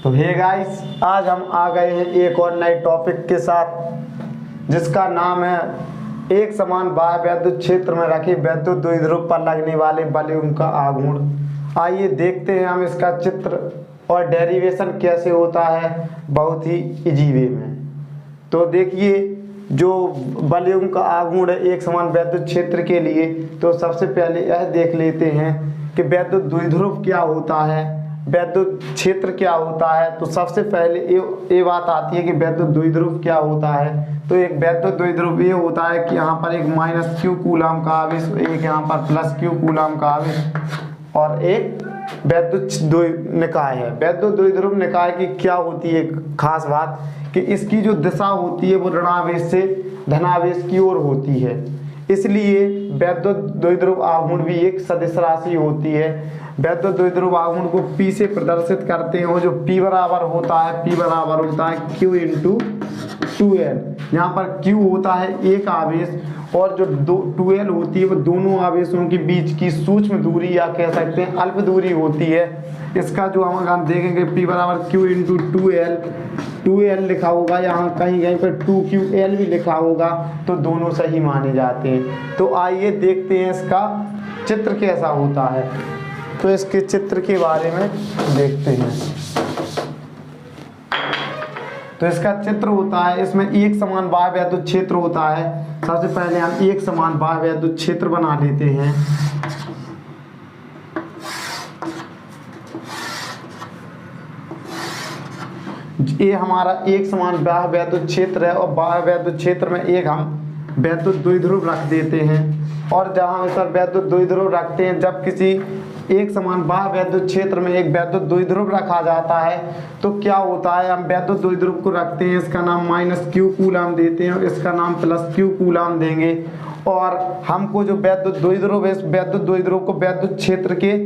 तो hey guys, आज हम आ गए हैं एक और नए टॉपिक के साथ जिसका नाम है एक समान बाह्य विद्युत क्षेत्र में रखे विद्युत द्विध्रुव पर लगने वाले बलयों का आघूर्ण। आइए देखते हैं हम इसका चित्र और डेरिवेशन कैसे होता है बहुत ही इजी वे में। तो देखिए, जो बलयों का आघूर्ण है एक समान विद्युत क्षेत्र के लिए, तो सबसे पहले यह देख लेते हैं कि विद्युत द्विध्रुव क्या होता है, विद्युत क्षेत्र क्या होता है। तो सबसे पहले ये बात आती है कि विद्युत द्विध्रुव क्या होता है। तो एक विद्युत द्विध्रुव ये होता है कि यहाँ पर एक माइनस क्यू कूलम का आवेश, एक यहाँ पर प्लस क्यू कूलम का आवेश और एक विद्युत निकाय है। विद्युत द्विध्रुव निकाय की क्या होती है खास बात कि इसकी जो दिशा होती है वो ऋणावेश से धनावेश की ओर होती है, इसलिए विद्युत द्विध्रुव आघूर्ण भी एक सदिश राशि होती है। विद्युत द्विध्रुव आघूर्ण को P से प्रदर्शित करते हैं, जो P बराबर होता है Q इंटू 2L। यहाँ पर Q होता है एक आवेश और जो 2L होती है वो दोनों आवेशों के बीच की सूक्ष्म दूरी या कह सकते हैं अल्प दूरी होती है। इसका जो हम देखेंगे P बराबर Q इंटू 2L लिखा होगा, यहाँ कहीं कहीं पर 2QL भी लिखा होगा, तो दोनों सही माने जाते हैं। तो आइए देखते हैं इसका चित्र कैसा होता है। तो इसके चित्र के बारे में देखते हैं। तो इसका चित्र होता है, इसमें एक समान बाह्य विद्युत क्षेत्र होता है। सबसे पहले हम एक समान बाह्य विद्युत क्षेत्र बना लेते हैं। ये हमारा एक समान बाह्य विद्युत क्षेत्र है और बाह्य विद्युत क्षेत्र में एक हम विद्युत द्विध्रुव रख देते हैं। और जहां हम इस पर विद्युत द्विध्रुव रखते हैं, जब किसी एक समान बाह्य विद्युत क्षेत्र में एक विद्युत द्विध्रुव रखा जाता है तो क्या होता है, हम विद्युत द्विध्रुव को रखते हैं, इसका नाम माइनस क्यू कूलम देते हैं और इसका नाम प्लस क्यू कूलम देंगे। और हमको जो विद्युत द्विध्रुव है, इस विद्युत द्विध्रुव को विद्युत क्षेत्र के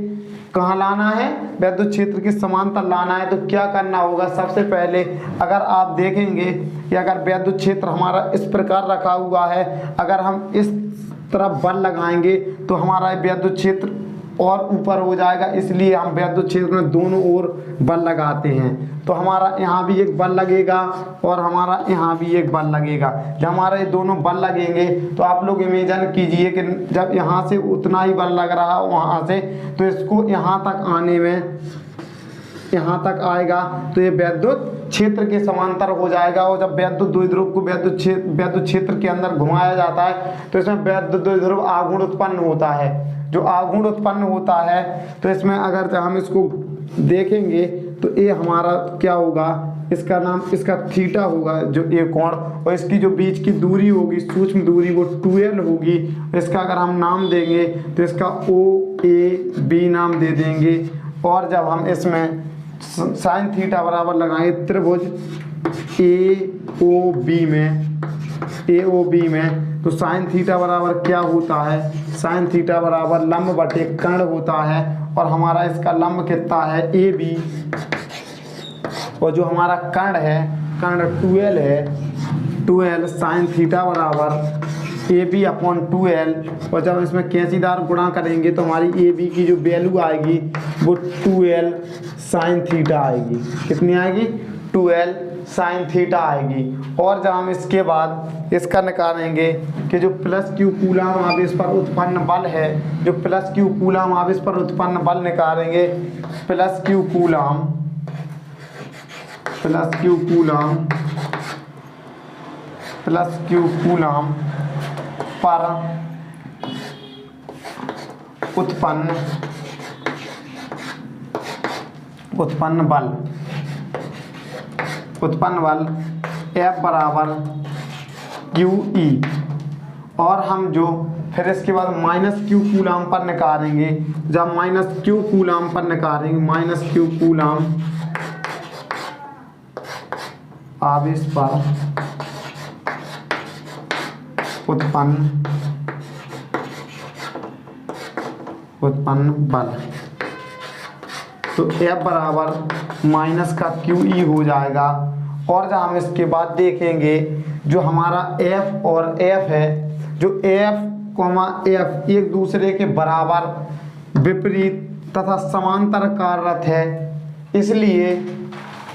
कहाँ लाना है, विद्युत क्षेत्र के समांतर लाना है। तो क्या करना होगा, सबसे पहले अगर आप देखेंगे कि अगर विद्युत क्षेत्र हमारा इस प्रकार रखा हुआ है, अगर हम इस तरफ बल लगाएंगे तो हमारा विद्युत क्षेत्र और ऊपर हो जाएगा, इसलिए हम विद्युत क्षेत्र में दोनों ओर बल लगाते हैं। तो हमारा यहाँ भी एक बल लगेगा और हमारा यहाँ भी एक बल लगेगा। जब हमारे ये दोनों बल लगेंगे तो आप लोग इमेजिन कीजिए कि जब यहाँ से उतना ही बल लग रहा है वहाँ से, तो इसको यहाँ तक आने में यहाँ तक आएगा तो ये विद्युत क्षेत्र के समांतर हो जाएगा। और जब विद्युत द्विध्रुव को विद्युत क्षेत्र के अंदर घुमाया जाता है तो इसमें विद्युत द्विध्रुव आघूर्ण उत्पन्न होता है। जो आघूर्ण उत्पन्न होता है तो इसमें अगर हम इसको देखेंगे तो ये हमारा क्या होगा, इसका नाम इसका थीटा होगा जो ये कोण, और इसकी जो बीच की दूरी होगी सूक्ष्म दूरी वो 2L होगी। इसका अगर हम नाम देंगे तो इसका OAB नाम दे देंगे। और जब हम इसमें साइन थीटा बराबर लगाएंगे त्रिभुज AOB में तो साइन थीटा बराबर क्या होता है, साइन थीटा बराबर लंब बटे कर्ण होता है। और हमारा इसका लंब कितना है AB, और जो हमारा कर्ण है कर्ण 2L है, 2L साइन थीटा बराबर AB अपॉन 2L। और जब इसमें कैंचीदार गुणा करेंगे तो हमारी AB की जो वैल्यू आएगी वो 2L साइन थीटा आएगी। कितनी आएगी, 2L साइन थीटा आएगी। और जब हम इसके बाद इसका निकालेंगे कि जो प्लस क्यू कूलम आवेश पर उत्पन्न बल है, जो प्लस क्यू कूलम आवेश पर उत्पन्न बल निकालेंगे, प्लस क्यू कूलम पर उत्पन्न बल F बराबर QE। और हम जो फिर इसके बाद माइनस क्यू कूलम पर निकालेंगे, जब माइनस क्यू कूलम पर निकालेंगे, माइनस क्यू कूलम आवेश पर उत्पन्न बल, तो F बराबर माइनस का QE हो जाएगा। और जब हम इसके बाद देखेंगे जो हमारा F और F है, जो F, एक दूसरे के बराबर विपरीत तथा समांतर कार्यरत है, इसलिए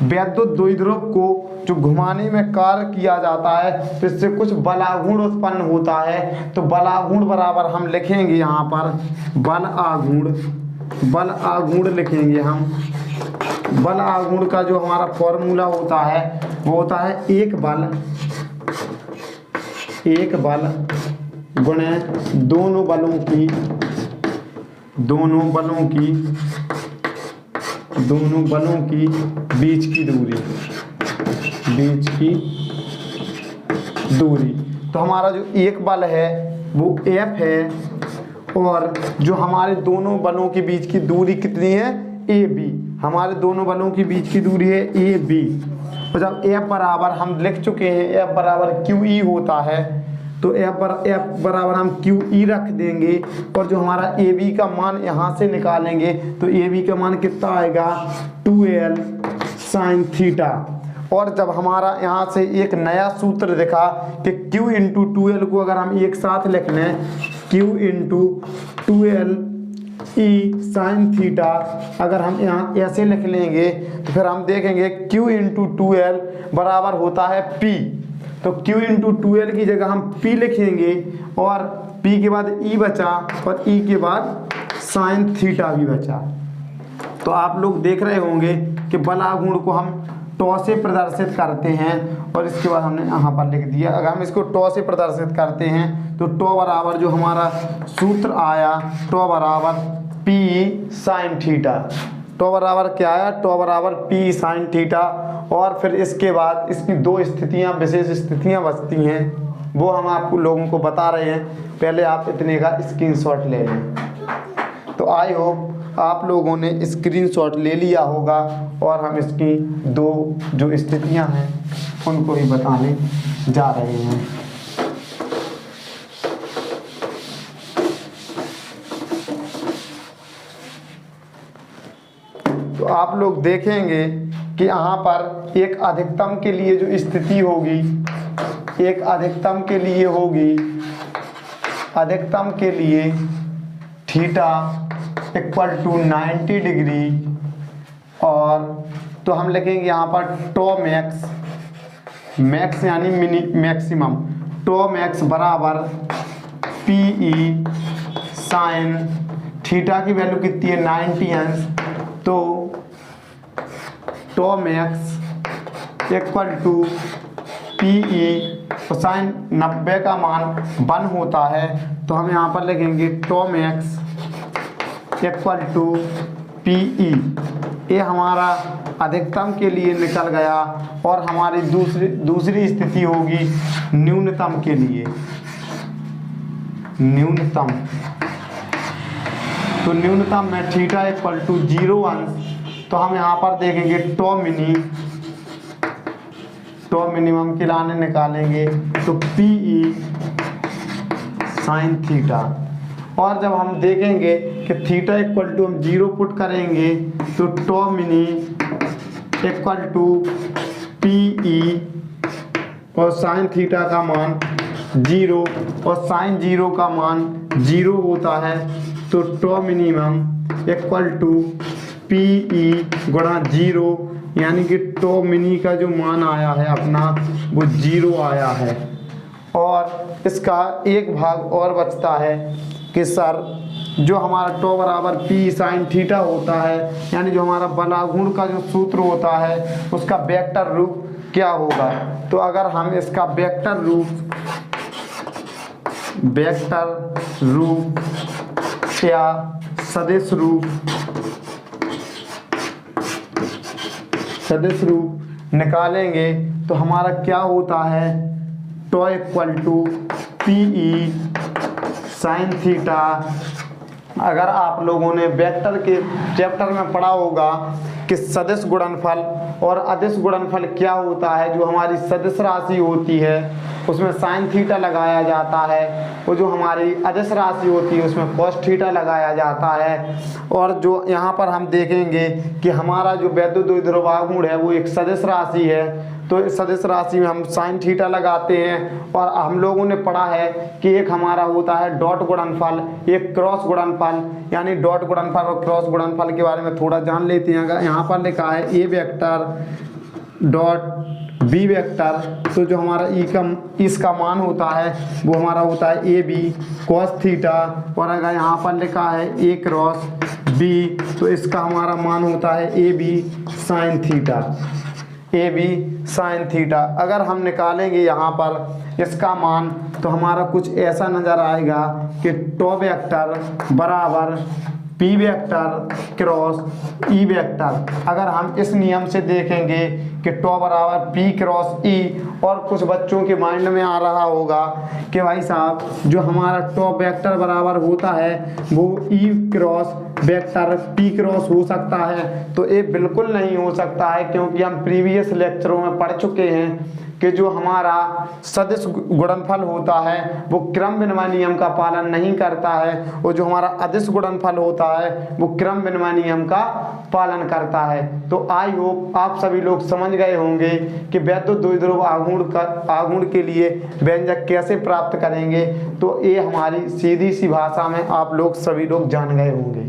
वैद्युत द्विध्रुव को जो घुमाने में कार्य किया जाता है तो इससे कुछ बलाघूर्ण उत्पन्न होता है। तो बलाघूर्ण बराबर हम लिखेंगे यहाँ पर बल आघूर्ण लिखेंगे हम। बल आघूर्ण का जो हमारा फॉर्मूला होता है वो होता है एक बल गुणे दोनों बलों की बीच की दूरी। तो हमारा जो एक बल है वो F है और जो हमारे दोनों बलों के बीच की दूरी कितनी है AB। हमारे दोनों बलों की बीच की दूरी है AB। तो जब F बराबर हम लिख चुके हैं F बराबर QE होता है तो F बराबर हम QE रख देंगे और जो हमारा AB का मान यहाँ से निकालेंगे तो AB का मान कितना आएगा 2L sin थीटा। और जब हमारा यहाँ से एक नया सूत्र दिखा कि Q इंटू 2L को अगर हम एक साथ लिख लें Q into 2L E sin theta, अगर हम यहाँ ऐसे लिख लेंगे तो फिर हम देखेंगे Q इंटू 2L बराबर होता है P। तो Q इंटू 2L की जगह हम P लिखेंगे और P के बाद E बचा और E के बाद sin थीटा भी बचा। तो आप लोग देख रहे होंगे कि बल आघूर्ण को हम टॉ से प्रदर्शित करते हैं और इसके बाद हमने यहाँ पर लिख दिया। अगर हम इसको टॉ से प्रदर्शित करते हैं तो टॉ बराबर जो हमारा सूत्र आया टॉ बराबर P sin थीटा। टॉ बराबर क्या आया टॉ बराबर P sin थीटा। और फिर इसके बाद इसकी दो स्थितियाँ विशेष स्थितियाँ बचती हैं वो हम आपको लोगों को बता रहे हैं। पहले आप इतने का स्क्रीनशॉट ले लें। तो आई होप आप लोगों ने स्क्रीनशॉट ले लिया होगा और हम इसकी दो जो स्थितियां हैं उनको भी बताने जा रहे हैं। तो आप लोग देखेंगे कि यहाँ पर एक अधिकतम के लिए जो स्थिति होगी अधिकतम के लिए थीटा इक्वल टू 90 डिग्री और तो हम लिखेंगे यहाँ पर टॉ मैक्स यानी मैक्सिमम टॉ मैक्स बराबर PE साइन थीटा की वैल्यू कितनी है 90 अंश। तो टॉ मैक्स इक्वल टू PE तो साइन 90 का मान 1 होता है। तो हम यहाँ पर लिखेंगे टॉ मैक्स इक्वल टू PE। ये हमारा अधिकतम के लिए निकल गया और हमारी दूसरी स्थिति होगी न्यूनतम के लिए। तो न्यूनतम में थीटा इक्वल टू 0 अंश। तो हम यहाँ पर देखेंगे टॉ मिनिमम के लाने निकालेंगे तो PE साइन थीटा। और जब हम देखेंगे कि थीटा इक्वल टू हम 0 पुट करेंगे तो टॉ मिनी इक्वल टू PE और साइन थीटा का मान 0 और साइन 0 का मान 0 होता है। तो टॉ मिनिमम इक्वल टू PE गुणा 0 यानी कि टॉ मिनी का जो मान आया है अपना वो 0 आया है। और इसका एक भाग और बचता है कि सर जो हमारा टॉ बराबर P साइन थीटा होता है यानी जो हमारा बल आघूर्ण का जो सूत्र होता है उसका वेक्टर रूप क्या होगा। तो अगर हम इसका वेक्टर रूप या सदिश रूप निकालेंगे तो हमारा क्या होता है tau equal to PE sine theta. अगर आप लोगों ने वेक्टर के चैप्टर में पढ़ा होगा कि सदिश गुणनफल और अदिश गुणनफल क्या होता है। जो हमारी सदिश राशि होती है उसमें साइन थीटा लगाया जाता है और जो हमारी अदिश राशि होती है उसमें कॉस थीटा लगाया जाता है। और जो यहाँ पर हम देखेंगे कि हमारा जो वैद्युत द्विध्रुव आघूर्ण है वो एक सदिश राशि है। तो इस सदिश राशि में हम साइन थीटा लगाते हैं। और हम लोगों ने पढ़ा है कि एक हमारा होता है डॉट गुणनफल एक क्रॉस गुणनफल। यानी डॉट गुणनफल और क्रॉस गुणनफल के बारे में थोड़ा जान लेते हैं। अगर यहाँ पर लिखा है A vector dot B vector, तो जो हमारा इसका मान होता है वो हमारा होता है ए बी कॉस थीटा, और अगर यहाँ पर लिखा है ए क्रॉस बी तो इसका हमारा मान होता है A B sine theta, A B sine theta. अगर हम निकालेंगे यहाँ पर इसका मान तो हमारा कुछ ऐसा नज़र आएगा कि टॉ वेक्टर बराबर P vector cross E vector. अगर हम इस नियम से देखेंगे कि टॉ बराबर पी क्रॉस ई, और कुछ बच्चों के माइंड में आ रहा होगा कि भाई साहब जो हमारा टॉ वेक्टर बराबर होता है वो ई क्रॉस वेक्टर पी क्रॉस हो सकता है, तो ये बिल्कुल नहीं हो सकता है, क्योंकि हम प्रीवियस लेक्चरों में पढ़ चुके हैं कि जो हमारा सदिश गुणनफल होता है वो क्रम विनिमय नियम का पालन नहीं करता है, और जो हमारा अदिश गुणनफल होता है वो क्रम विनिमय नियम का पालन करता है। तो आई होप आप सभी लोग समझ गए होंगे कि वैद्युत द्विध्रुव आघूर्ण के लिए व्यंजक कैसे प्राप्त करेंगे, तो ये हमारी सीधी सी भाषा में आप लोग सभी लोग जान गए होंगे।